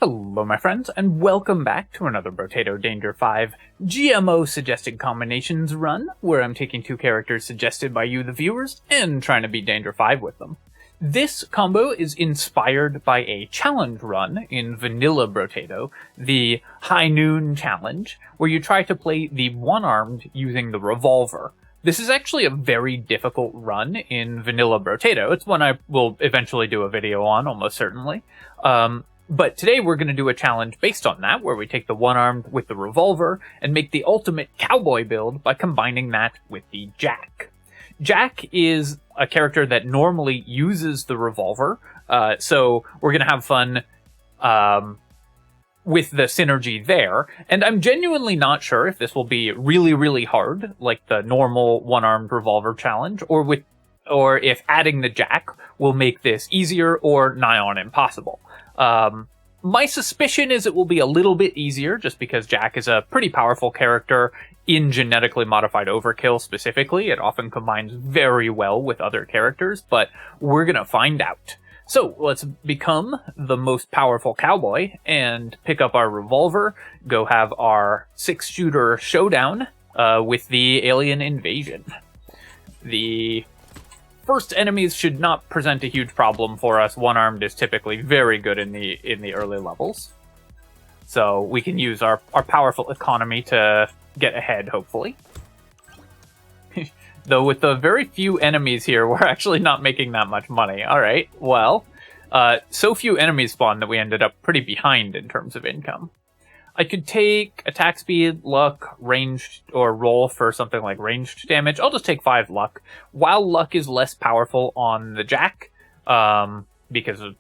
Hello my friends, and welcome back to another Brotato Danger 5 GMO suggested combinations run, where I'm taking two characters suggested by you the viewers, and trying to beat Danger 5 with them. This combo is inspired by a challenge run in vanilla Brotato, the High Noon Challenge, where you try to play the one-armed using the Revolver. This is actually a very difficult run in vanilla Brotato. It's one I will eventually do a video on, almost certainly. But today we're going to do a challenge based on that, where we take the one-armed with the Revolver and make the ultimate cowboy build by combining that with the Jack. Jack is a character that normally uses the Revolver, so we're going to have fun with the synergy there, and I'm genuinely not sure if this will be really, really hard, like the normal one-armed Revolver challenge, or if adding the Jack will make this easier or nigh on impossible. My suspicion is it will be a little bit easier, just because Jack is a pretty powerful character in Genetically Modified Overkill specifically. It often combines very well with other characters, but we're gonna find out. So let's become the most powerful cowboy and pick up our Revolver, go have our 6-shooter showdown with the alien invasion. The first enemies should not present a huge problem for us. One-armed is typically very good in the early levels. So we can use our powerful economy to get ahead, hopefully. Though with the very few enemies here, we're actually not making that much money. Alright, well, so few enemies spawned that we ended up pretty behind in terms of income. I could take attack speed, luck, ranged, or roll for something like ranged damage. I'll just take 5 luck. While luck is less powerful on the Jack, because of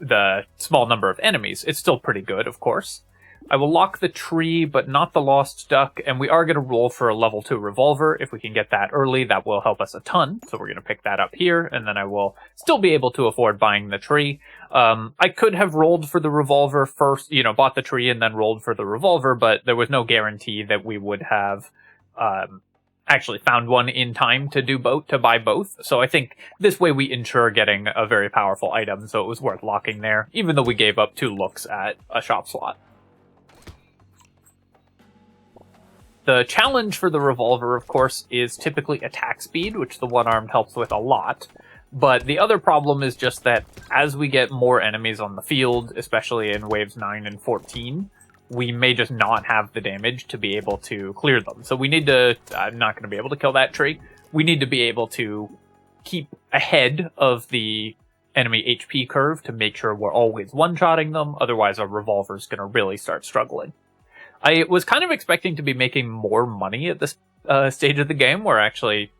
the small number of enemies, it's still pretty good, of course. I will lock the tree, but not the lost duck, and we are going to roll for a level 2 Revolver. If we can get that early, that will help us a ton, so we're going to pick that up here, and then I will still be able to afford buying the tree. I could have rolled for the Revolver first, bought the tree and then rolled for the Revolver, but there was no guarantee that we would have actually found one in time to buy both. So I think this way we ensure getting a very powerful item, so it was worth locking there, even though we gave up 2 looks at a shop slot. The challenge for the Revolver, of course, is typically attack speed, which the one-armed helps with a lot. But the other problem is just that as we get more enemies on the field, especially in waves 9 and 14, we may just not have the damage to be able to clear them. So we need to... I'm not going to be able to kill that tree. We need to be able to keep ahead of the enemy HP curve to make sure we're always one-shotting them. Otherwise, our Revolver's going to really start struggling. I was kind of expecting to be making more money at this stage of the game. We're actually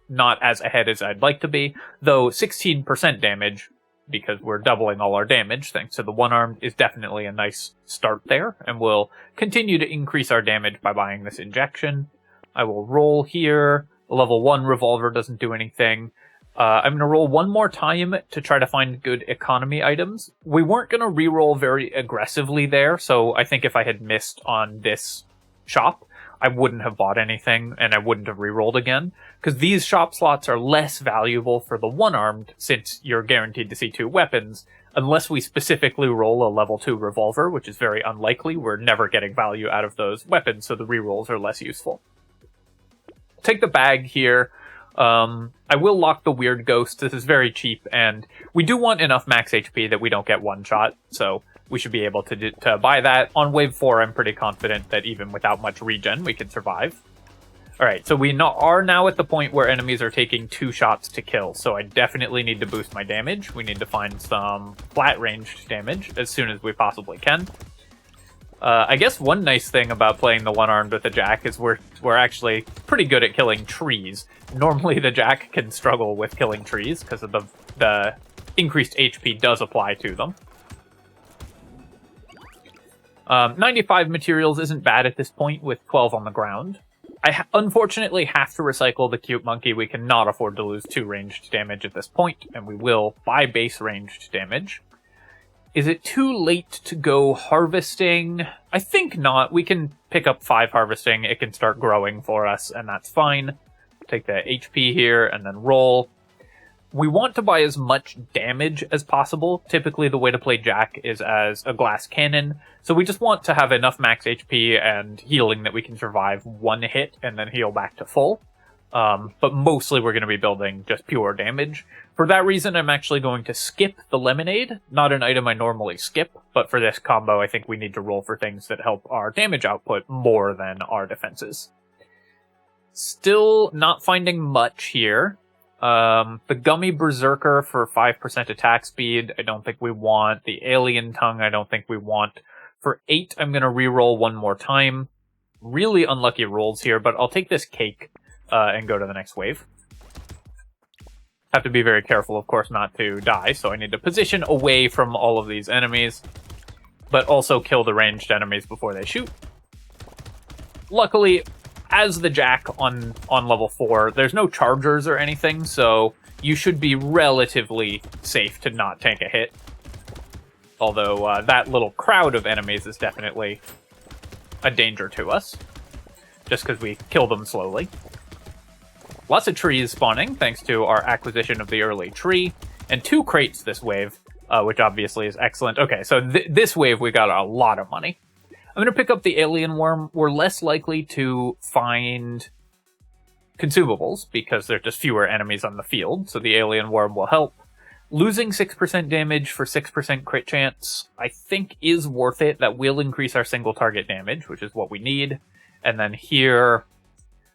not as ahead as I'd like to be, though 16% damage, because we're doubling all our damage thanks to the one-armed, is definitely a nice start there, and we'll continue to increase our damage by buying this injection. I will roll here. The level 1 Revolver doesn't do anything. I'm going to roll one more time to try to find good economy items. We weren't going to reroll very aggressively there, so I think if I had missed on this shop, I wouldn't have bought anything, and I wouldn't have rerolled again, because these shop slots are less valuable for the one-armed, since you're guaranteed to see 2 weapons, unless we specifically roll a level 2 Revolver, which is very unlikely. We're never getting value out of those weapons, so the rerolls are less useful. Take the bag here. I will lock the Weird Ghost. This is very cheap, and we do want enough max HP that we don't get one-shot, so we should be able to buy that. On wave 4, I'm pretty confident that even without much regen, we can survive. Alright, so we are now at the point where enemies are taking 2 shots to kill, so I definitely need to boost my damage. We need to find some flat-ranged damage as soon as we possibly can. I guess one nice thing about playing the one-armed with the Jack is we're actually pretty good at killing trees. Normally the Jack can struggle with killing trees because of the increased HP does apply to them. 95 materials isn't bad at this point with 12 on the ground. I unfortunately have to recycle the cute monkey. We cannot afford to lose 2 ranged damage at this point, and we will buy base ranged damage. Is it too late to go harvesting? I think not. We can pick up 5 harvesting. It can start growing for us, and that's fine. Take the HP here and then roll. We want to buy as much damage as possible. Typically, the way to play Jack is as a glass cannon, so we just want to have enough max HP and healing that we can survive one hit and then heal back to full. But mostly we're going to be building just pure damage. For that reason, I'm actually going to skip the Lemonade. Not an item I normally skip, but for this combo, I think we need to roll for things that help our damage output more than our defenses. Still not finding much here. The Gummy Berserker for 5% attack speed, I don't think we want. The Alien Tongue, I don't think we want. For 8, I'm going to reroll one more time. Really unlucky rolls here, but I'll take this cake and go to the next wave. Have to be very careful, of course, not to die, so I need to position away from all of these enemies, but also kill the ranged enemies before they shoot. Luckily, as the Jack on level 4, there's no chargers or anything, so you should be relatively safe to not take a hit. Although that little crowd of enemies is definitely a danger to us, just because we kill them slowly. Lots of trees spawning, thanks to our acquisition of the early tree, and 2 crates this wave, which obviously is excellent. Okay, so this wave we got a lot of money. I'm going to pick up the Alien Worm. We're less likely to find consumables because there are just fewer enemies on the field, so the Alien Worm will help. Losing 6% damage for 6% crit chance, I think is worth it. That will increase our single target damage, which is what we need. And then here,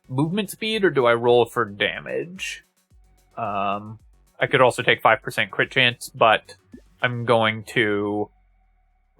movement speed, or do I roll for damage? I could also take 5% crit chance, but I'm going to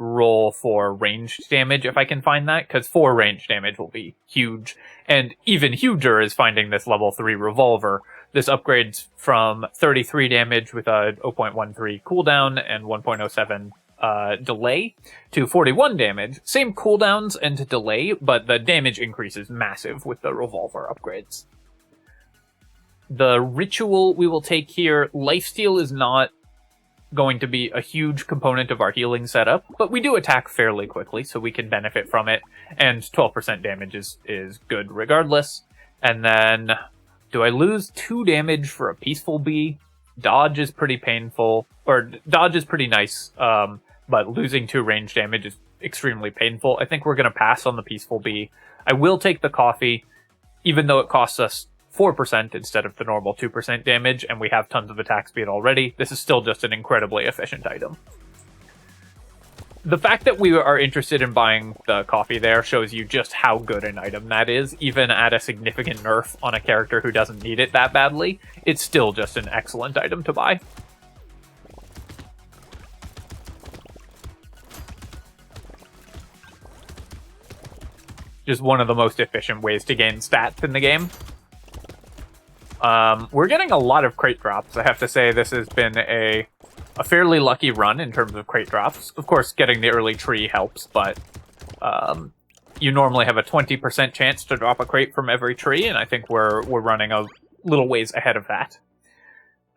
roll for ranged damage if I can find that, because 4 ranged damage will be huge. And even huger is finding this level 3 Revolver. This upgrades from 33 damage with a 0.13 cooldown and 1.07 delay to 41 damage. Same cooldowns and delay, but the damage increase is massive with the Revolver upgrades. The ritual we will take here, lifesteal is not going to be a huge component of our healing setup, but we do attack fairly quickly, so we can benefit from it, and 12% damage is good regardless. And then, do I lose 2 damage for a Peaceful Bee? Dodge is pretty painful, or dodge is pretty nice, but losing 2 range damage is extremely painful. I think we're going to pass on the Peaceful Bee. I will take the coffee, even though it costs us 4% instead of the normal 2% damage, and we have tons of attack speed already. This is still just an incredibly efficient item. The fact that we are interested in buying the coffee there shows you just how good an item that is. Even at a significant nerf on a character who doesn't need it that badly, it's still just an excellent item to buy. Just one of the most efficient ways to gain stats in the game. We're getting a lot of crate drops. I have to say this has been a fairly lucky run in terms of crate drops. Of course, getting the early tree helps, but you normally have a 20% chance to drop a crate from every tree, and I think we're running a little ways ahead of that.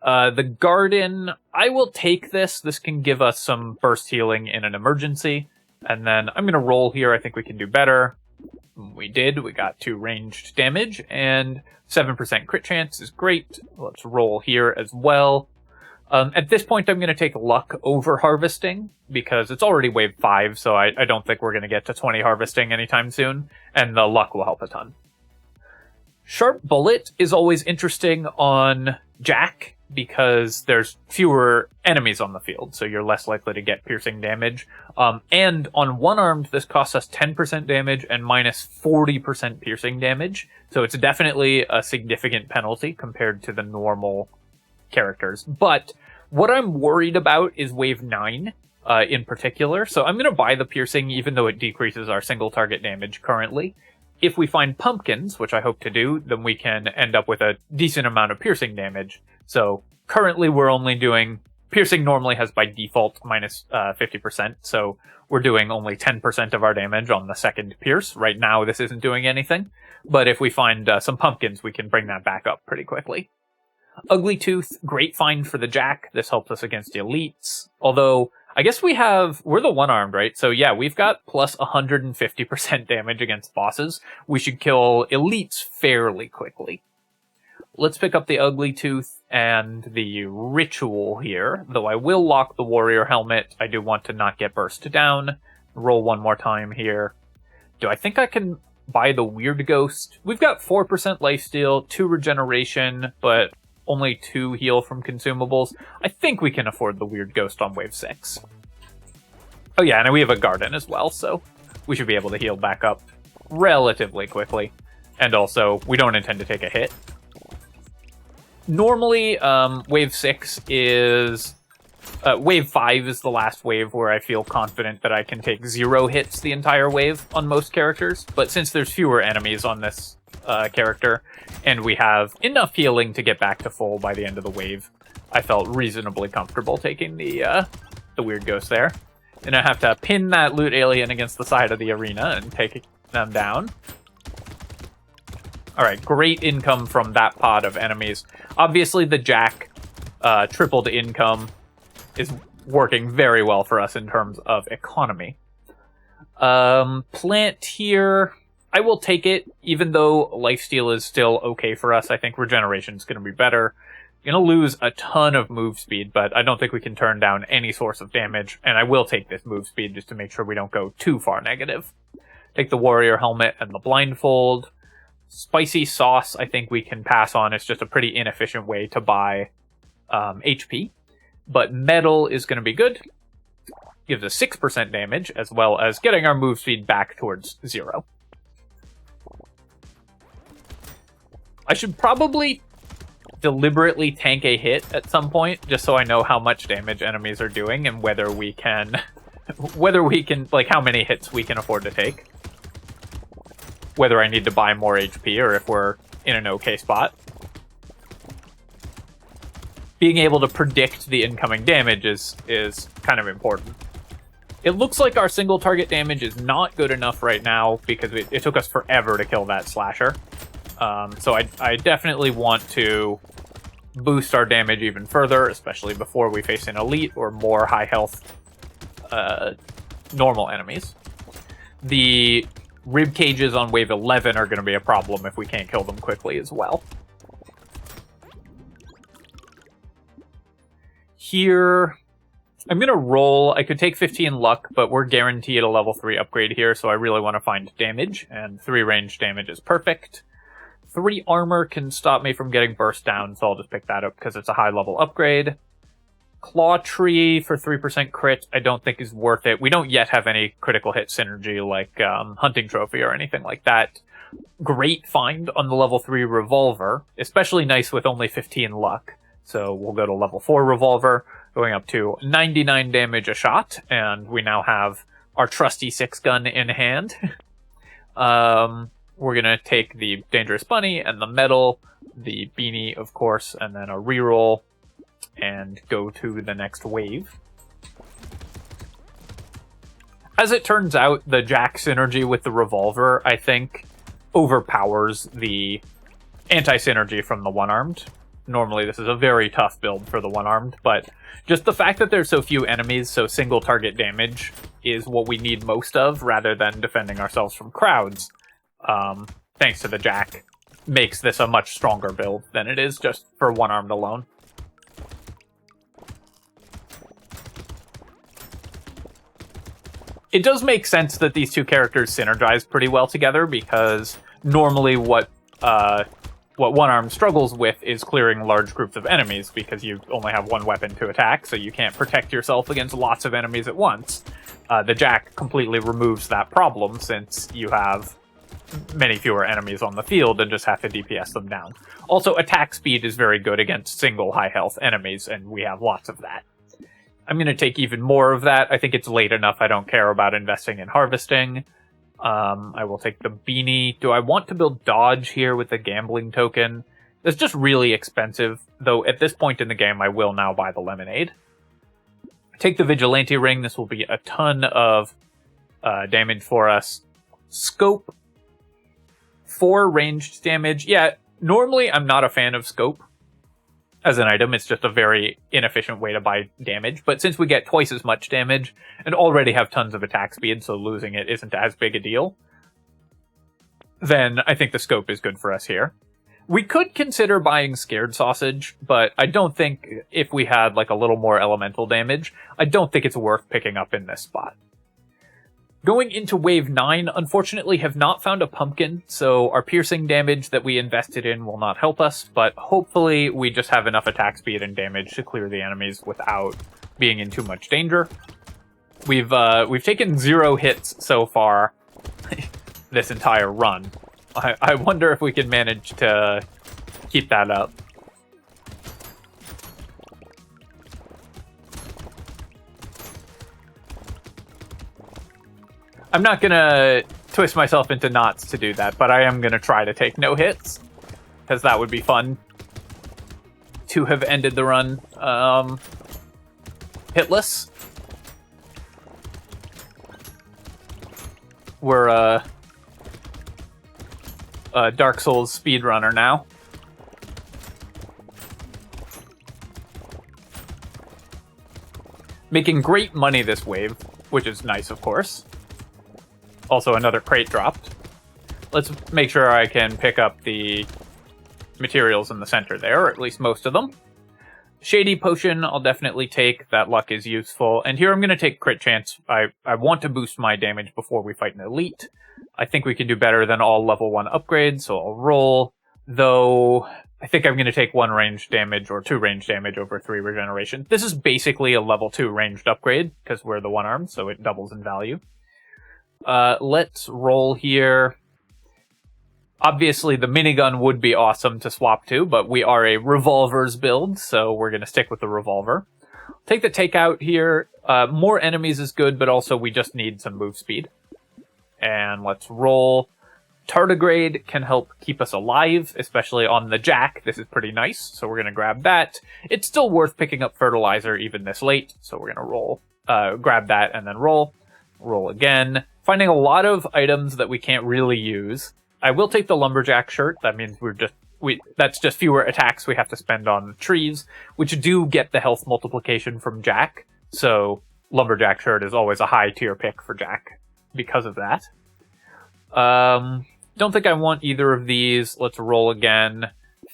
The garden, I will take this. This can give us some burst healing in an emergency, and then I'm going to roll here. I think we can do better. We did. We got 2 ranged damage, and 7% crit chance is great. Let's roll here as well. At this point, I'm going to take luck over harvesting, because it's already wave 5, so I don't think we're going to get to 20 harvesting anytime soon, and the luck will help a ton. Sharp Bullet is always interesting on Jack, because there's fewer enemies on the field, so you're less likely to get piercing damage. And on one-armed, this costs us 10% damage and minus 40% piercing damage, so it's definitely a significant penalty compared to the normal characters. But what I'm worried about is wave 9 in particular, so I'm going to buy the piercing even though it decreases our single target damage currently. If we find pumpkins, which I hope to do, then we can end up with a decent amount of piercing damage. So currently we're only doing... Piercing normally has by default minus 50%, so we're doing only 10% of our damage on the second pierce. Right now this isn't doing anything, but if we find some pumpkins, we can bring that back up pretty quickly. Ugly Tooth, great find for the Jack. This helps us against elites, although I guess we're the one-armed, right? So yeah, we've got plus 150% damage against bosses. We should kill elites fairly quickly. Let's pick up the Ugly Tooth and the Ritual here, though I will lock the Warrior Helmet. I do want to not get burst down. Roll one more time here. Do I think I can buy the Weird Ghost? We've got 4% lifesteal, 2 regeneration, but only 2 heal from consumables. I think we can afford the Weird Ghost on wave 6. Oh yeah, and we have a Garden as well, so we should be able to heal back up relatively quickly. And also, we don't intend to take a hit. Normally, wave 6 is... wave 5 is the last wave where I feel confident that I can take 0 hits the entire wave on most characters. But since there's fewer enemies on this character, and we have enough healing to get back to full by the end of the wave, I felt reasonably comfortable taking the Weird Ghost there. And I have to pin that loot alien against the side of the arena and take them down. Alright, great income from that pod of enemies. Obviously, the Jack tripled income is working very well for us in terms of economy. Plant here, I will take it, even though lifesteal is still okay for us. I think regeneration is going to be better. Going to lose a ton of move speed, but I don't think we can turn down any source of damage, and I will take this move speed just to make sure we don't go too far negative. Take the Warrior Helmet and the Blindfold. Spicy Sauce, I think we can pass on. It's just a pretty inefficient way to buy HP. But Metal is going to be good. Gives us 6% damage, as well as getting our move speed back towards 0. I should probably deliberately tank a hit at some point, just so I know how much damage enemies are doing and whether we can... like, how many hits we can afford to take. Whether I need to buy more HP or if we're in an okay spot. Being able to predict the incoming damage is kind of important. It looks like our single target damage is not good enough right now because it took us forever to kill that slasher. So I definitely want to boost our damage even further, especially before we face an elite or more high health normal enemies. The rib cages on wave 11 are going to be a problem if we can't kill them quickly as well. Here, I'm going to roll. I could take 15 luck, but we're guaranteed a level 3 upgrade here, so I really want to find damage, and 3 range damage is perfect. 3 armor can stop me from getting burst down, so I'll just pick that up because it's a high level upgrade. Claw Tree for 3% crit, I don't think is worth it. We don't yet have any critical hit synergy like Hunting Trophy or anything like that. Great find on the level 3 Revolver, especially nice with only 15 luck. So we'll go to level 4 Revolver, going up to 99 damage a shot, and we now have our trusty 6-gun in hand. We're going to take the Dangerous Bunny and the Metal, the Beanie, of course, and then a reroll, and go to the next wave. As it turns out, the Jack synergy with the Revolver, I think, overpowers the anti-synergy from the one-armed. Normally, this is a very tough build for the one-armed, but just the fact that there's so few enemies, so single target damage is what we need most of, rather than defending ourselves from crowds, thanks to the Jack, makes this a much stronger build than it is just for one-armed alone. It does make sense that these two characters synergize pretty well together, because normally what one-armed struggles with is clearing large groups of enemies, because you only have one weapon to attack, so you can't protect yourself against lots of enemies at once. The Jack completely removes that problem, since you have many fewer enemies on the field and just have to DPS them down. Also, attack speed is very good against single high-health enemies, and we have lots of that. I'm going to take even more of that. I think it's late enough. I don't care about investing in harvesting. I will take the Beanie. Do I want to build Dodge here with the Gambling Token? It's just really expensive, though at this point in the game I will now buy the Lemonade. Take the Vigilante Ring. This will be a ton of damage for us. Scope. 4 ranged damage. Yeah, normally I'm not a fan of Scope as an item. It's just a very inefficient way to buy damage, but since we get twice as much damage and already have tons of attack speed, so losing it isn't as big a deal, then I think the Scope is good for us here. We could consider buying Scared Sausage, but I don't think if we had like a little more elemental damage, I don't think it's worth picking up in this spot. Going into wave 9, unfortunately have not found a pumpkin, so our piercing damage that we invested in will not help us, but hopefully we just have enough attack speed and damage to clear the enemies without being in too much danger. We've taken 0 hits so far this entire run. I wonder if we can manage to keep that up. I'm not gonna twist myself into knots to do that, but I am gonna try to take no hits, because that would be fun to have ended the run hitless. We're a Dark Souls speedrunner now. Making great money this wave, which is nice, of course. Also, another crate dropped. Let's make sure I can pick up the materials in the center there, or at least most of them. Shady Potion, I'll definitely take. That luck is useful. And here I'm going to take Crit Chance. I want to boost my damage before we fight an elite. I think we can do better than all level 1 upgrades, so I'll roll. Though, I think I'm going to take 1 range damage or 2 range damage over 3 regeneration. This is basically a level 2 ranged upgrade, because we're the one-armed, so it doubles in value. Let's roll here. Obviously, the minigun would be awesome to swap to, but we are a revolvers build, so we're going to stick with the revolver. Take the takeout here. More enemies is good, but also we just need some move speed. And let's roll. Tardigrade can help keep us alive, especially on the Jack. This is pretty nice, so we're going to grab that. It's still worth picking up fertilizer even this late, so we're going to roll. Grab that and then roll. Roll again. Finding a lot of items that we can't really use. I will take the lumberjack shirt. That means that's just fewer attacks we have to spend on trees, which do get the health multiplication from Jack. So lumberjack shirt is always a high tier pick for Jack because of that. Don't think I want either of these. Let's roll again.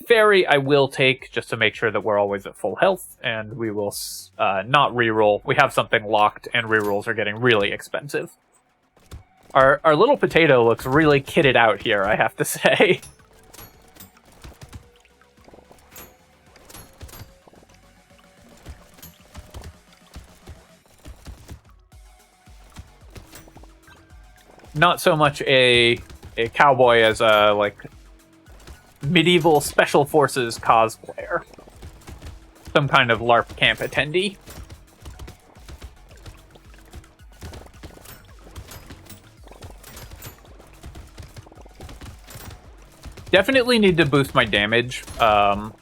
Fairy I will take just to make sure that we're always at full health, and we will not reroll. We have something locked, and rerolls are getting really expensive. Our little potato looks really kitted out here, I have to say. Not so much a cowboy as a, like, medieval special forces cosplayer. Some kind of LARP camp attendee. Definitely need to boost my damage.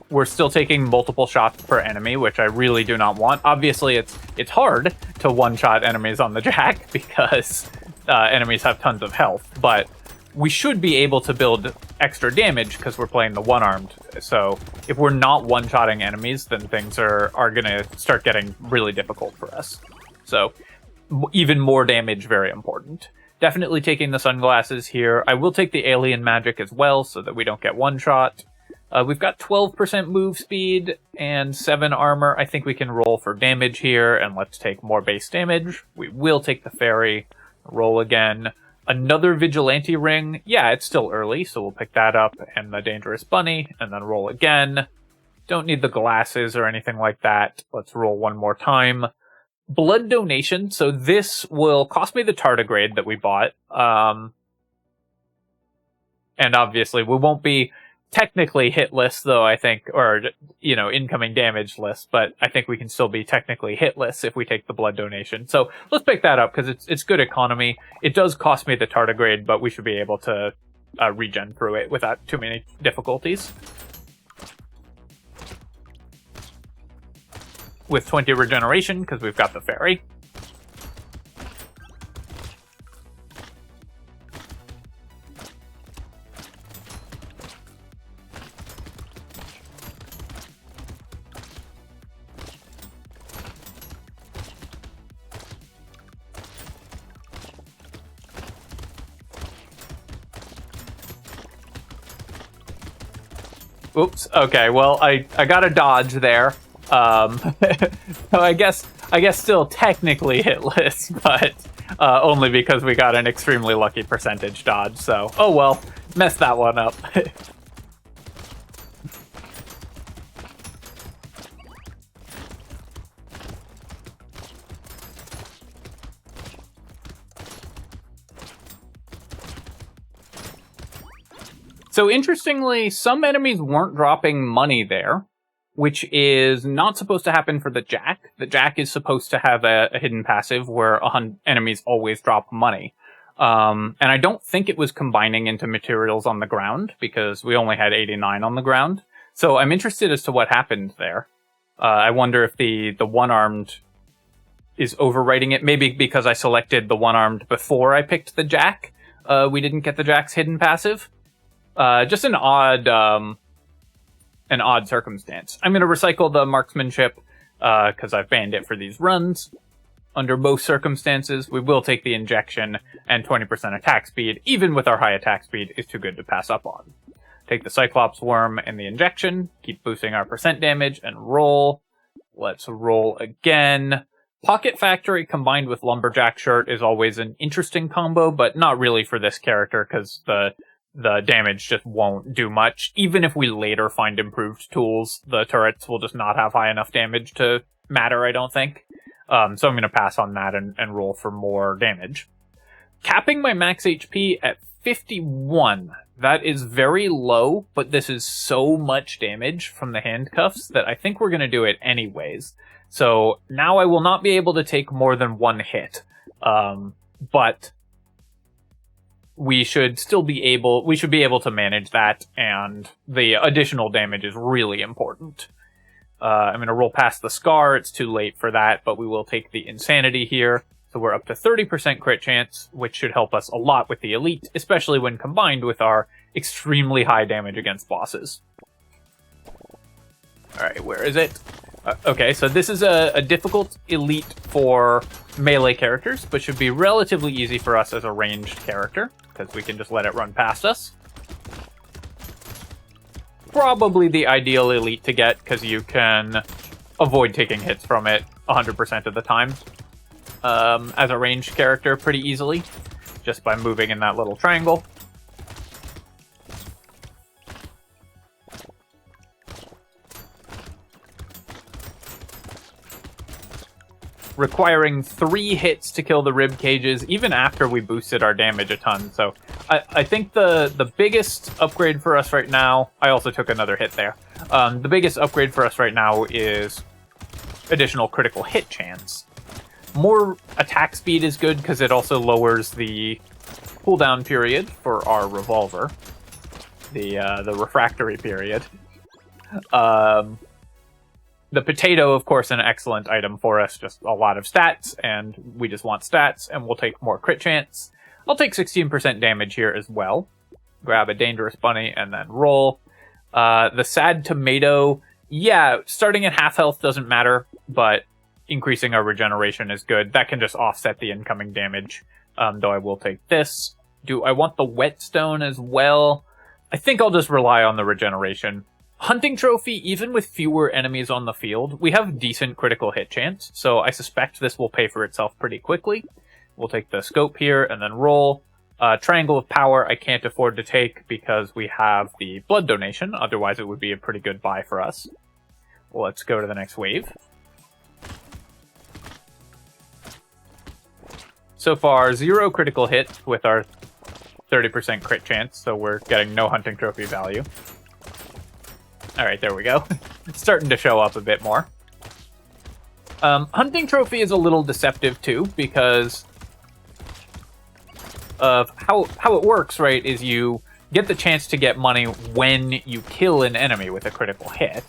We're still taking multiple shots per enemy, which I really do not want. Obviously, it's hard to one-shot enemies on the Jack because enemies have tons of health, but we should be able to build extra damage because we're playing the one-armed. So if we're not one-shotting enemies, then things are going to start getting really difficult for us. So even more damage, very important. Definitely taking the sunglasses here. I will take the alien magic as well so that we don't get one-shot. We've got 12% move speed and 7 armor. I think we can roll for damage here, and let's take more base damage. We will take the fairy. Roll again. Another vigilante ring. Yeah, it's still early, so we'll pick that up, and the dangerous bunny, and then roll again. Don't need the glasses or anything like that. Let's roll one more time. Blood donation. So this will cost me the tardigrade that we bought. And obviously we won't be technically hitless, though, I think, or, you know, incoming damage list, but I think we can still be technically hitless if we take the blood donation. So let's pick that up because it's good economy. It does cost me the tardigrade, but we should be able to regen through it without too many difficulties. With 20 regeneration, because we've got the fairy. Oops. Okay. Well, I got a dodge there. So I guess still technically hitless, but only because we got an extremely lucky percentage dodge. So oh well, messed that one up. So interestingly, some enemies weren't dropping money there, which is not supposed to happen for the Jack. The Jack is supposed to have a hidden passive where enemies always drop money. And I don't think it was combining into materials on the ground, because we only had 89 on the ground. So I'm interested as to what happened there. I wonder if the one-armed is overwriting it. Maybe because I selected the one-armed before I picked the Jack, we didn't get the Jack's hidden passive. Just an odd circumstance. I'm going to recycle the marksmanship, because I've banned it for these runs. Under most circumstances, we will take the injection, and 20% attack speed, even with our high attack speed, is too good to pass up on. Take the Cyclops Worm and the injection, keep boosting our percent damage, and roll. Let's roll again. Pocket Factory combined with Lumberjack Shirt is always an interesting combo, but not really for this character, because the damage just won't do much. Even if we later find improved tools, the turrets will just not have high enough damage to matter, I don't think. So I'm going to pass on that and roll for more damage. Capping my max HP at 51. That is very low, but this is so much damage from the handcuffs that I think we're going to do it anyways. So now I will not be able to take more than one hit. But we should be able to manage that, and the additional damage is really important. I'm going to roll past the Scar. It's too late for that, but we will take the Insanity here. So we're up to 30% crit chance, which should help us a lot with the Elite, especially when combined with our extremely high damage against bosses. Alright, where is it? Okay, so this is a difficult Elite for melee characters, but should be relatively easy for us as a ranged character, because we can just let it run past us. Probably the ideal Elite to get, because you can avoid taking hits from it 100% of the time. As a ranged character pretty easily, just by moving in that little triangle. Requiring 3 hits to kill the rib cages, even after we boosted our damage a ton. So I think the biggest upgrade for us right now, I also took another hit there. The biggest upgrade for us right now is additional critical hit chance. More attack speed is good because it also lowers the cooldown period for our revolver, the refractory period. The potato, of course, an excellent item for us, just a lot of stats, and we just want stats, and we'll take more crit chance. I'll take 16% damage here as well. Grab a dangerous bunny and then roll. The sad tomato, yeah, starting at half health doesn't matter, but increasing our regeneration is good. That can just offset the incoming damage, though I will take this. Do I want the whetstone as well? I think I'll just rely on the regeneration. Hunting trophy, even with fewer enemies on the field, we have decent critical hit chance, so I suspect this will pay for itself pretty quickly. We'll take the scope here and then roll. Triangle of Power I can't afford to take because we have the blood donation, otherwise it would be a pretty good buy for us. Well, let's go to the next wave. So far, 0 critical hits with our 30% crit chance, so we're getting no hunting trophy value. Alright, there we go. It's starting to show up a bit more. Hunting trophy is a little deceptive too, because of how it works, right, is you get the chance to get money when you kill an enemy with a critical hit,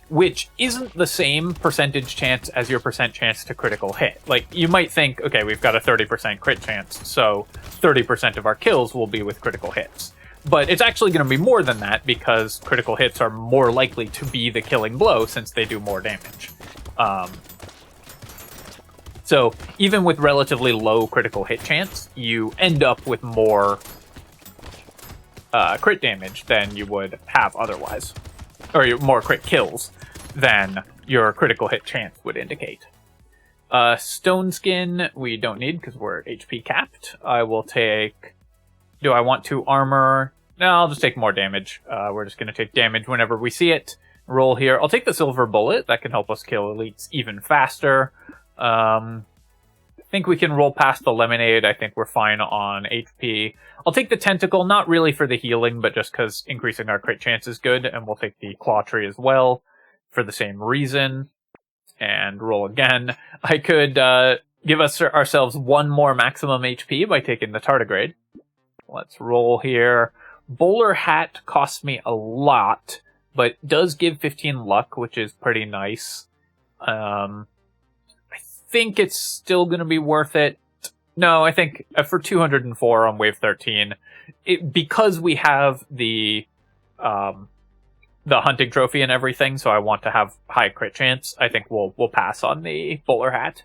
which isn't the same percentage chance as your percent chance to critical hit. Like, you might think, okay, we've got a 30% crit chance, so 30% of our kills will be with critical hits. But it's actually going to be more than that, because critical hits are more likely to be the killing blow since they do more damage. So even with relatively low critical hit chance, you end up with more crit damage than you would have otherwise. or more crit kills than your critical hit chance would indicate. Stone Skin we don't need because we're HP capped. I will take... Do I want to armor? No, I'll just take more damage. We're just going to take damage whenever we see it. Roll here. I'll take the Silver Bullet. That can help us kill elites even faster. I think we can roll past the Lemonade. I think we're fine on HP. I'll take the Tentacle, not really for the healing, but just because increasing our crit chance is good. And we'll take the Claw Tree as well for the same reason. And roll again. I could give ourselves one more maximum HP by taking the Tardigrade. Let's roll here. Bowler Hat costs me a lot, but does give 15 luck, which is pretty nice. I think it's still going to be worth it. No, I think for 204 on wave 13, because we have the hunting trophy and everything, so I want to have high crit chance, I think we'll pass on the Bowler Hat.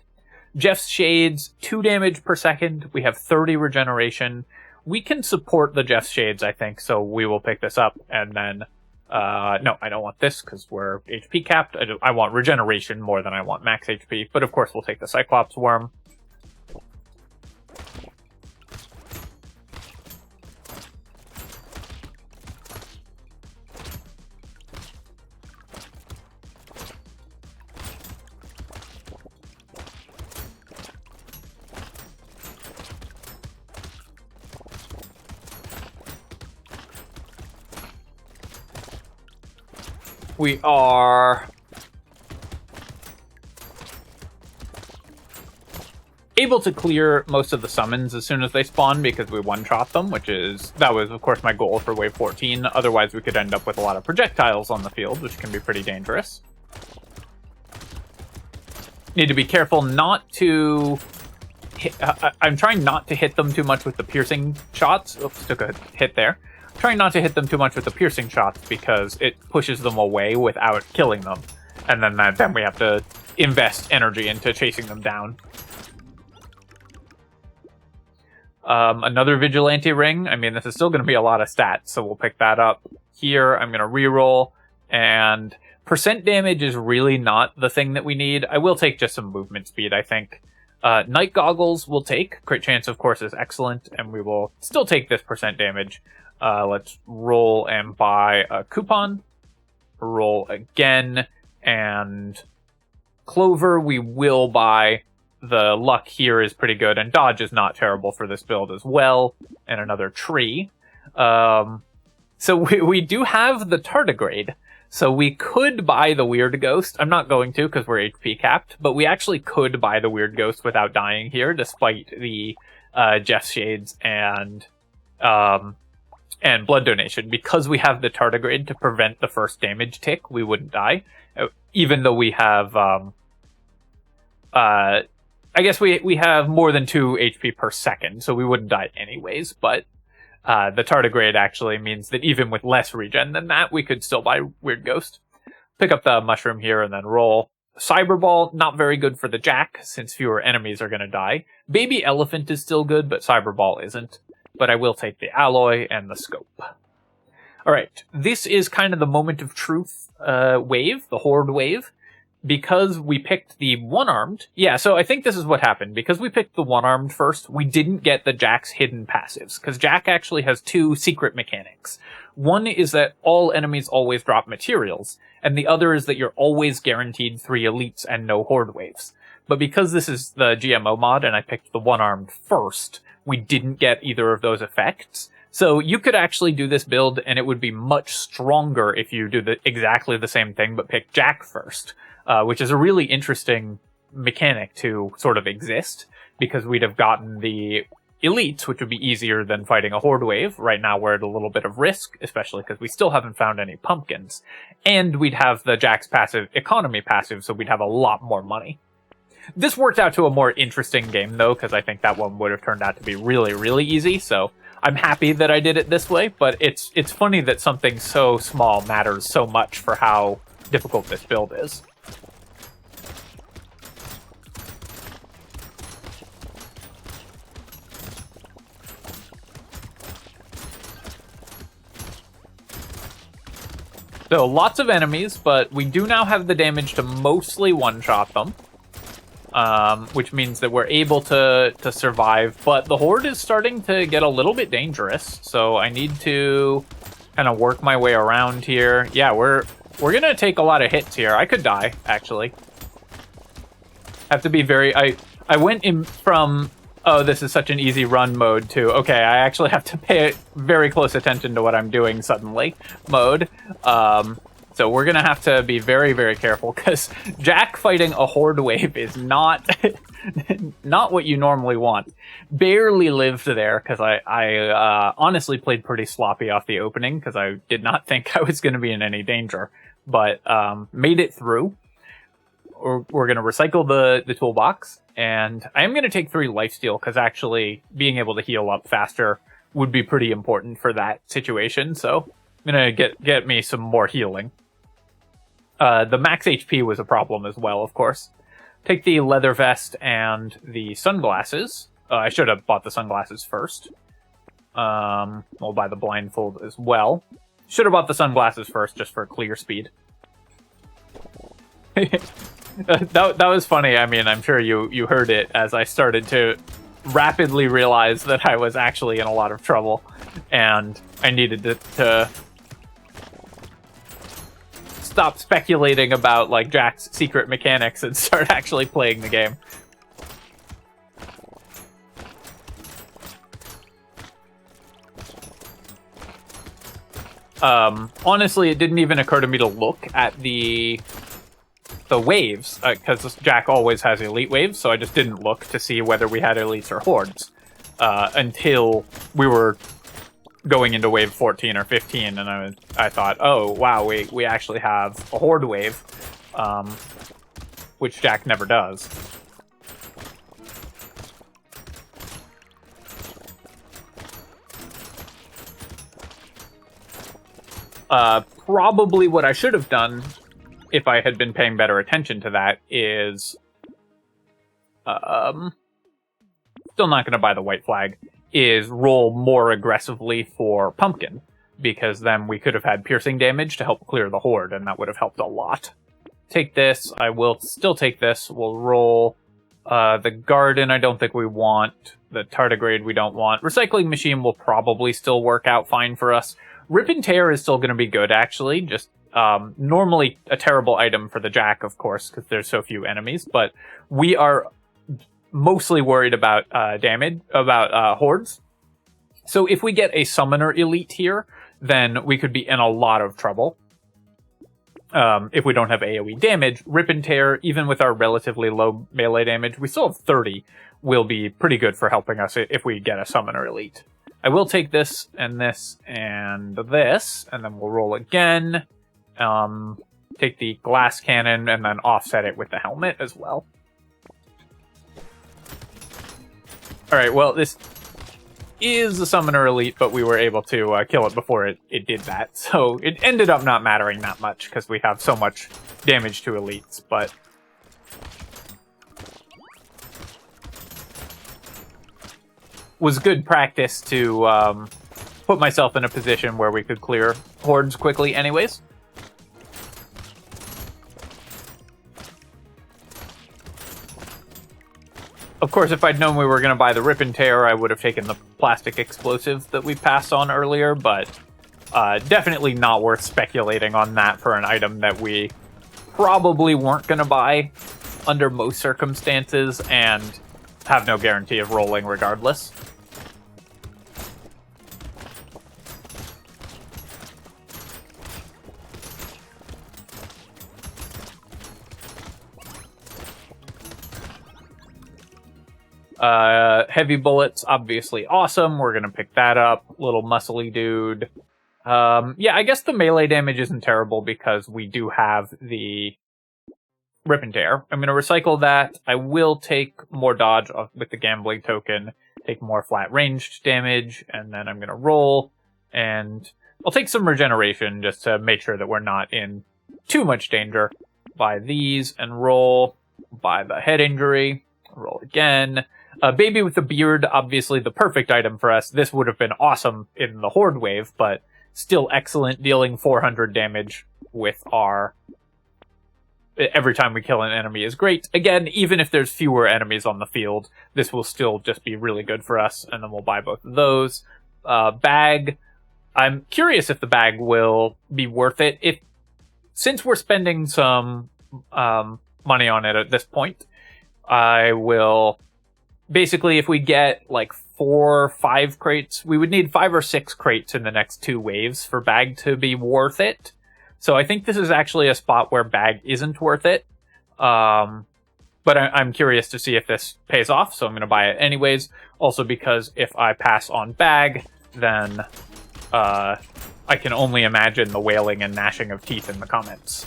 Jeff's Shades, 2 damage per second. We have 30 regeneration. We can support the Jeff's Shades, I think, so we will pick this up, and then... no, I don't want this, because we're HP capped. I want regeneration more than I want max HP, but of course we'll take the Cyclops Worm. We are able to clear most of the summons as soon as they spawn because we one-shot them, that was, of course, my goal for wave 14. Otherwise, we could end up with a lot of projectiles on the field, which can be pretty dangerous. Need to be careful not to... I'm trying not to hit them too much with the piercing shots. Oops, took a hit there. Trying not to hit them too much with the piercing shots because it pushes them away without killing them. And then we have to invest energy into chasing them down. Another Vigilante Ring. I mean, this is still going to be a lot of stats, so we'll pick that up. Here, I'm going to reroll, and percent damage is really not the thing that we need. I will take just some movement speed, I think. Night Goggles we'll take. Crit chance, of course, is excellent, and we will still take this percent damage. Let's roll and buy a coupon. Roll again, and Clover we will buy. The luck here is pretty good, and dodge is not terrible for this build as well. And another tree. So we do have the tardigrade. So we could buy the Weird Ghost. I'm not going to because we're HP capped, but we actually could buy the Weird Ghost without dying here, despite the Jeff's Shades and blood donation. Because we have the tardigrade to prevent the first damage tick, we wouldn't die. Even though we have... I guess we have more than 2 HP per second, so we wouldn't die anyways, but the tardigrade actually means that even with less regen than that, we could still buy Weird Ghost. Pick up the mushroom here and then roll. Cyberball, not very good for the Jack, since fewer enemies are going to die. Baby Elephant is still good, but Cyberball isn't. But I will take the alloy and the scope. Alright, this is kind of the moment of truth wave, the horde wave. Because we picked the one-armed... Yeah, so I think this is what happened. Because we picked the one-armed first, we didn't get the Jack's hidden passives. Because Jack actually has 2 secret mechanics. One is that all enemies always drop materials, and the other is that you're always guaranteed 3 elites and no horde waves. But because this is the GMO mod, and I picked the one-armed first, we didn't get either of those effects. So you could actually do this build, and it would be much stronger if you do exactly the same thing, but pick Jack first. Which is a really interesting mechanic to sort of exist, because we'd have gotten the elites, which would be easier than fighting a horde wave. Right now we're at a little bit of risk, especially because we still haven't found any pumpkins. And we'd have the Jack's passive, economy passive, so we'd have a lot more money. This worked out to a more interesting game, though, because I think that one would have turned out to be really, really easy, so I'm happy that I did it this way, but it's funny that something so small matters so much for how difficult this build is. So lots of enemies, but we do now have the damage to mostly one-shot them. Which means that we're able to survive, but the horde is starting to get a little bit dangerous, so I need to kind of work my way around here. Yeah, we're gonna take a lot of hits here. I could die, actually. Have to be very... I went in from, oh, this is such an easy run mode, to, okay, I actually have to pay very close attention to what I'm doing suddenly mode. So we're going to have to be very, very careful, because Jack fighting a horde wave is not not what you normally want. Barely lived there, because I honestly played pretty sloppy off the opening, because I did not think I was going to be in any danger. But made it through. We're going to recycle the toolbox, and I am going to take 3 lifesteal, because actually being able to heal up faster would be pretty important for that situation, so I'm going to get me some more healing. The max HP was a problem as well, of course. Take the leather vest and the sunglasses. I should have bought the sunglasses first. We'll buy the blindfold as well. Should have bought the sunglasses first, just for clear speed. That was funny. I mean, I'm sure you heard it as I started to rapidly realize that I was actually in a lot of trouble, and I needed to stop speculating about, like, Jack's secret mechanics and start actually playing the game. Honestly, it didn't even occur to me to look at the waves, because Jack always has elite waves, so I just didn't look to see whether we had elites or hordes until we were going into wave 14 or 15, and I thought, oh wow, we actually have a horde wave, which Jack never does. Probably what I should have done, if I had been paying better attention to that, is still not going to buy the white flag, is roll more aggressively for pumpkin, because then we could have had piercing damage to help clear the horde, and that would have helped a lot. Take this. I will still take this. We'll roll the garden. I don't think we want. The tardigrade we don't want. Recycling machine will probably still work out fine for us. Rip and tear is still going to be good, actually. Just normally a terrible item for the Jack, of course, because there's so few enemies, but we are mostly worried about hordes. So if we get a summoner elite here, then we could be in a lot of trouble. If we don't have AoE damage, Rip and Tear, even with our relatively low melee damage, we still have 30, will be pretty good for helping us if we get a summoner elite. I will take this, and then we'll roll again. Take the glass cannon, and then offset it with the helmet as well. Alright, well, this is a summoner elite, but we were able to kill it before it did that. So it ended up not mattering that much, because we have so much damage to elites, but... was good practice to put myself in a position where we could clear hordes quickly anyways. Of course, if I'd known we were going to buy the Rip and Tear, I would have taken the plastic explosive that we passed on earlier, but definitely not worth speculating on that for an item that we probably weren't going to buy under most circumstances and have no guarantee of rolling regardless. Heavy bullets, obviously awesome. We're going to pick that up. Little muscly dude. Yeah, I guess the melee damage isn't terrible because we do have the Rip and Tear. I'm going to recycle that. I will take more dodge with the gambling token, take more flat ranged damage, and then I'm going to roll. And I'll take some regeneration just to make sure that we're not in too much danger. Buy these and roll. Buy the head injury. Roll again. Baby with the beard, obviously the perfect item for us. This would have been awesome in the horde wave, but Still excellent, dealing 400 damage with our... Every time we kill an enemy is great. Again, even if there's fewer enemies on the field, this will still just be really good for us, and then we'll buy both of those. Bag. I'm curious if the bag will be worth it. Since we're spending some money on it at this point, I will... Basically, if we get like 4 or 5 crates, we would need 5 or 6 crates in the next 2 waves for bag to be worth it. So I think this is actually a spot where bag isn't worth it. But I'm curious to see if this pays off, so I'm going to buy it anyways. Also because if I pass on bag, then I can only imagine the wailing and gnashing of teeth in the comments.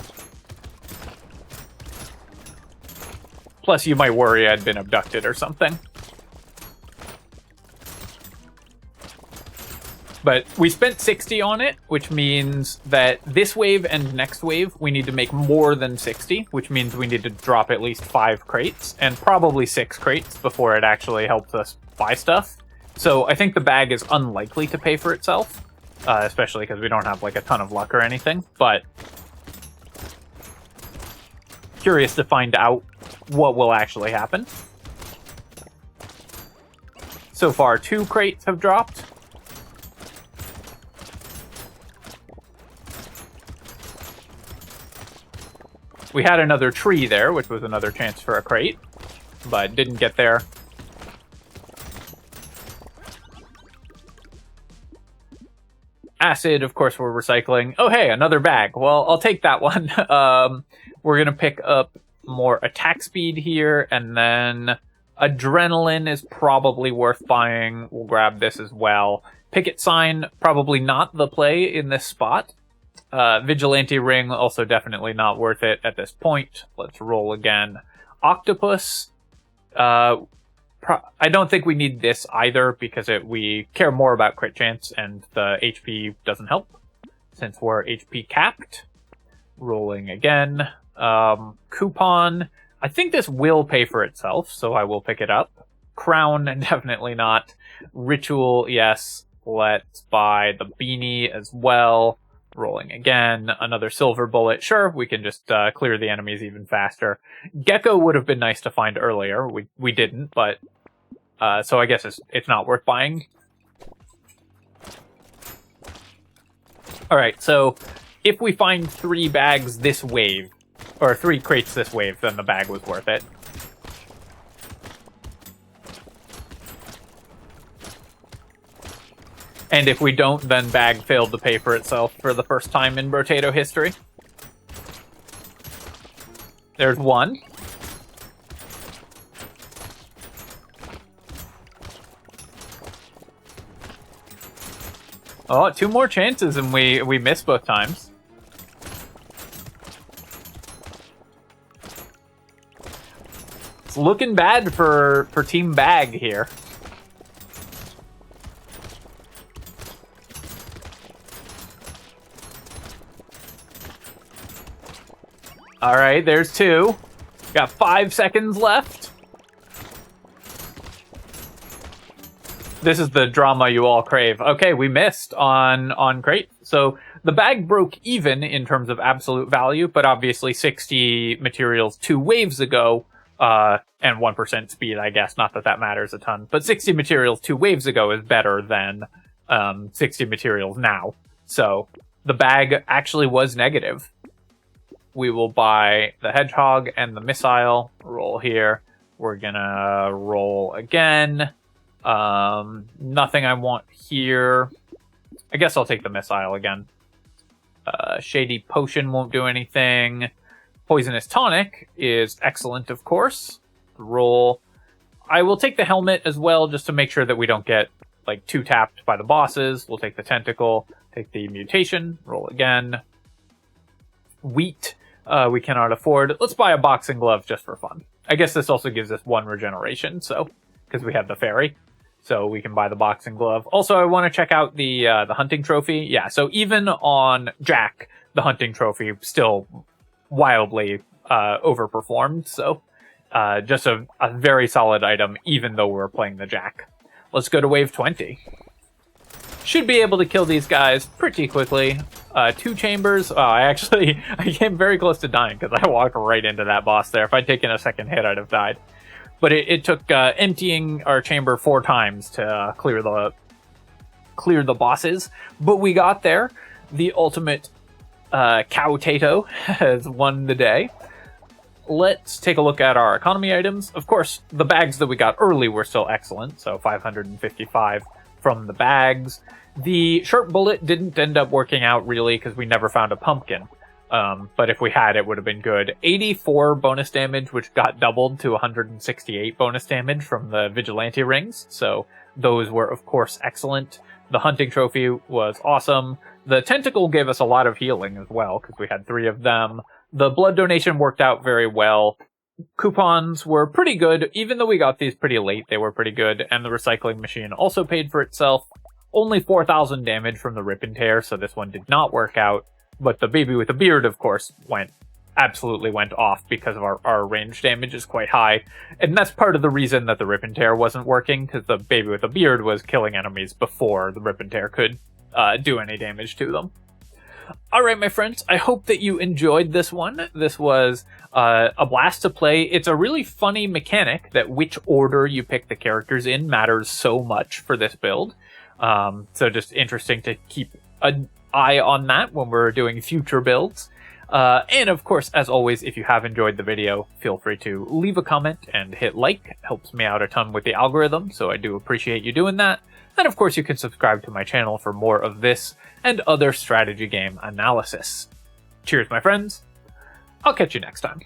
Plus, you might worry I'd been abducted or something. But we spent 60 on it, which means that this wave and next wave, we need to make more than 60, which means we need to drop at least 5 crates, and probably 6 crates before it actually helps us buy stuff. So I think the bag is unlikely to pay for itself, especially because we don't have like a ton of luck or anything, but curious to find out what will actually happen. So far, 2 crates have dropped. We had another tree there, which was another chance for a crate, but didn't get there. Acid, of course, we're recycling. Oh, hey, another bag. Well, I'll take that one. We're going to pick up more attack speed here, and then adrenaline is probably worth buying. We'll grab this as well. Picket sign, probably not the play in this spot. Vigilante ring, also definitely not worth it at this point. Let's roll again. Octopus, I don't think we need this either, because we care more about crit chance, and the HP doesn't help, since we're HP capped. Rolling again. Coupon, I think this will pay for itself, so I will pick it up. Crown, definitely not. Ritual, yes. Let's buy the beanie as well. Rolling again. Another silver bullet. Sure, we can just clear the enemies even faster. Gecko would have been nice to find earlier. We didn't, but... so I guess it's not worth buying. Alright, so if we find 3 bags this wave, or 3 crates this wave, then the bag was worth it. And if we don't, then bag failed to pay for itself for the first time in Brotato history. There's 1. Oh, 2 more chances, and we missed both times. It's looking bad for Team Bag here. Alright, there's 2. Got 5 seconds left. This is the drama you all crave. Okay, we missed on crate. So the bag broke even in terms of absolute value, but obviously 60 materials 2 waves ago, and 1% speed, I guess. Not that matters a ton. But 60 materials 2 waves ago is better than 60 materials now. So the bag actually was negative. We will buy the hedgehog and the missile. Roll here. We're gonna roll again. Nothing I want here. I guess I'll take the missile again. Shady potion won't do anything. Poisonous tonic is excellent, of course. Roll. I will take the helmet as well, just to make sure that we don't get like 2 tapped by the bosses. We'll take the tentacle, take the mutation, roll again. Wheat. We cannot afford. Let's buy a boxing glove just for fun. I guess this also gives us 1 regeneration, so because we have the fairy, so we can buy the boxing glove. Also, I want to check out the hunting trophy. Yeah, so even on Jack, the hunting trophy still wildly overperformed. So just a very solid item, even though we're playing the Jack. Let's go to wave 20. should be able to kill these guys pretty quickly. 2 chambers. Oh, I came very close to dying because I walked right into that boss there. If I'd taken a second hit, I'd have died. But it took emptying our chamber 4 times to clear the bosses. But we got there. The ultimate Cowtato has won the day. Let's take a look at our economy items. Of course, the bags that we got early were still excellent, so 555 from the bags. The sharp bullet didn't end up working out really because we never found a pumpkin. But if we had, it would have been good. 84 bonus damage, which got doubled to 168 bonus damage from the vigilante rings, so those were of course excellent. The hunting trophy was awesome. The tentacle gave us a lot of healing as well, because we had 3 of them. The blood donation worked out very well. Coupons were pretty good. Even though we got these pretty late, they were pretty good. And the recycling machine also paid for itself. Only 4,000 damage from the rip and tear, so this one did not work out. But the baby with the beard, of course, absolutely went off because of our range damage is quite high. And that's part of the reason that the rip and tear wasn't working, because the baby with the beard was killing enemies before the rip and tear could do any damage to them. Alright, my friends, I hope that you enjoyed this one. This was a blast to play. It's a really funny mechanic that which order you pick the characters in matters so much for this build. So just interesting to keep an eye on that when we're doing future builds. And of course, as always, if you have enjoyed the video, feel free to leave a comment and hit like. It helps me out a ton with the algorithm, so I do appreciate you doing that. And of course, you can subscribe to my channel for more of this and other strategy game analysis. Cheers, my friends. I'll catch you next time.